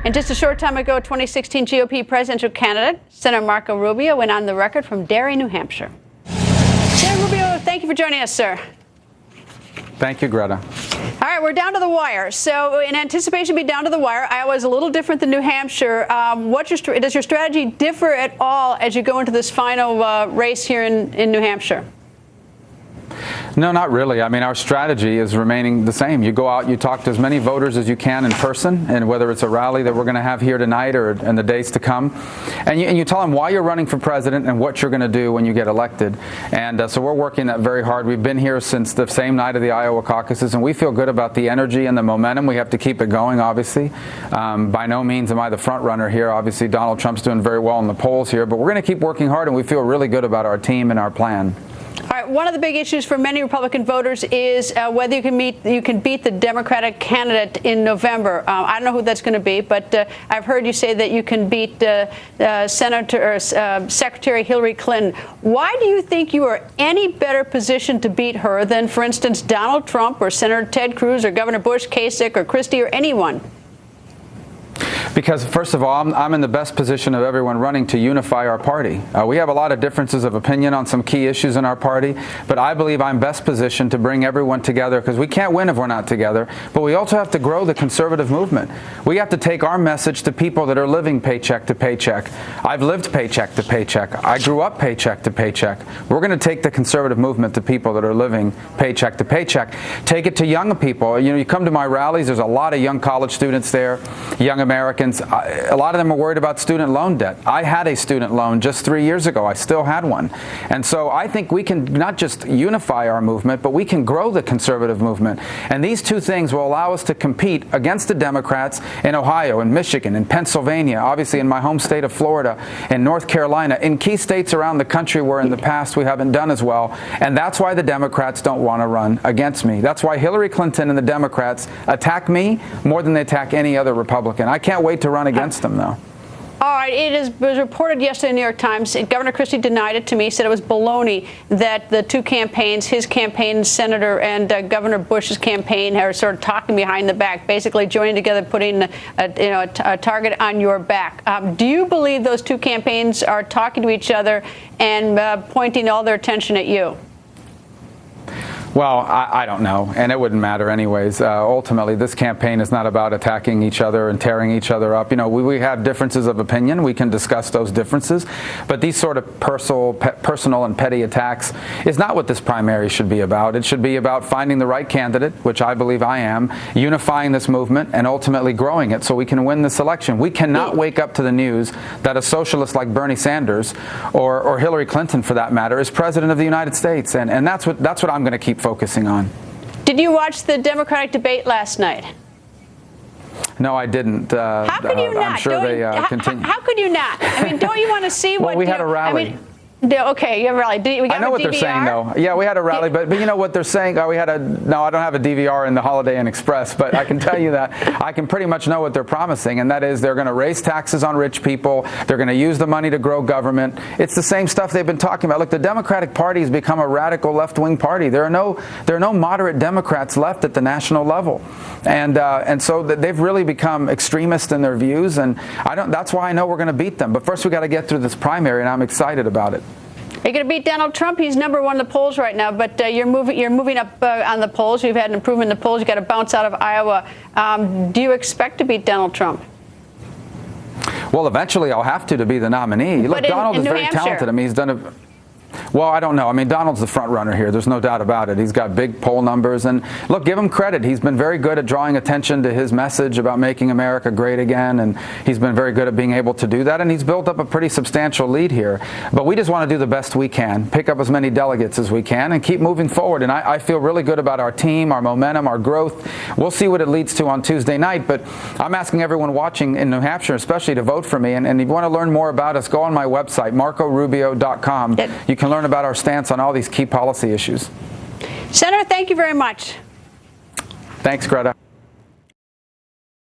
And just a short time ago, 2016 GOP presidential candidate, Senator Marco Rubio, went on the record from Derry, New Hampshire. Senator Rubio, thank you for joining us, sir. Thank you, Greta. All right, we're down to the wire. So in anticipation of being down to the wire, Iowa is a little different than New Hampshire. Does your strategy differ at all as you go into this final race here in New Hampshire? No, not really. I mean, our strategy is remaining the same. You go out, you talk to as many voters as you can in person, and whether it's a rally that we're going to have here tonight or in the days to come, and you tell them why you're running for president and what you're going to do when you get elected. And so we're working that very hard. We've been here since the same night of the Iowa caucuses, and we feel good about the energy and the momentum. We have to keep it going, obviously. By no means am I the front runner here. Obviously, Donald Trump's doing very well in the polls here, but we're going to keep working hard, and we feel really good about our team and our plan. All right, one of the big issues for many Republican voters is whether you can beat the Democratic candidate in November. I don't know who that's going to be, but I've heard you say that you can beat Secretary Hillary Clinton. Why do you think you are any better positioned to beat her than, for instance, Donald Trump or Senator Ted Cruz or Governor Bush, Kasich or Christie or anyone? Because, first of all, I'm in the best position of everyone running to unify our party. We have a lot of differences of opinion on some key issues in our party, but I believe I'm best positioned to bring everyone together because we can't win if we're not together. But we also have to grow the conservative movement. We have to take our message to people that are living paycheck to paycheck. I've lived paycheck to paycheck. I grew up paycheck to paycheck. We're going to take the conservative movement to people that are living paycheck to paycheck. Take it to young people. You know, you come to my rallies, there's a lot of young college students there, young Americans. A lot of them are worried about student loan debt. I had a student loan just 3 years ago. I still had one. And so I think we can not just unify our movement, but we can grow the conservative movement. And these two things will allow us to compete against the Democrats in Ohio, in Michigan, in Pennsylvania, obviously in my home state of Florida, in North Carolina, in key states around the country where in the past we haven't done as well. And that's why the Democrats don't want to run against me. That's why Hillary Clinton and the Democrats attack me more than they attack any other Republican. I can't wait to run against them, though. All right. Was reported yesterday in the New York Times. Governor Christie denied it to me, said it was baloney that the two campaigns, his campaign, Senator, and Governor Bush's campaign, are sort of talking behind the back, basically joining together, putting a target on your back. Do you believe those two campaigns are talking to each other and pointing all their attention at you? Well, I don't know, and it wouldn't matter anyways. Ultimately, this campaign is not about attacking each other and tearing each other up. You know, we have differences of opinion. We can discuss those differences. But these sort of personal and petty attacks is not what this primary should be about. It should be about finding the right candidate, which I believe I am, unifying this movement, and ultimately growing it so we can win this election. We cannot wake up to the news that a socialist like Bernie Sanders or Hillary Clinton, for that matter, is president of the United States. And that's what I'm going to keep focusing on. Did you watch the Democratic debate last night? No, I didn't. How could you not? I'm sure they continue. How could you not? I mean, don't you want to see what? Well, we had a rally. I mean, okay, you have a rally. I know what they're saying, though. Yeah, we had a rally, but you know what they're saying? No, I don't have a DVR in the Holiday Inn Express, but I can tell you that I can pretty much know what they're promising, and that is they're going to raise taxes on rich people. They're going to use the money to grow government. It's the same stuff they've been talking about. Look, the Democratic Party has become a radical left-wing party. There are no moderate Democrats left at the national level, and so they've really become extremist in their views, and that's why I know we're going to beat them. But first, we got to get through this primary, and I'm excited about it. You're going to beat Donald Trump. He's number one in the polls right now, but you're moving up on the polls. You've had an improvement in the polls. You got to bounce out of Iowa. Do you expect to beat Donald Trump? Well, eventually I'll have to be the nominee. Look, Donald is very talented. I mean, he's done a Well, I don't know. I mean, Donald's the front runner here. There's no doubt about it. He's got big poll numbers. And look, give him credit. He's been very good at drawing attention to his message about making America great again. And he's been very good at being able to do that. And he's built up a pretty substantial lead here. But we just want to do the best we can, pick up as many delegates as we can, and keep moving forward. And I feel really good about our team, our momentum, our growth. We'll see what it leads to on Tuesday night. But I'm asking everyone watching in New Hampshire, especially, to vote for me. And if you want to learn more about us, go on my website, marcorubio.com. You can learn about our stance on all these key policy issues. Senator, thank you very much. Thanks, Greta.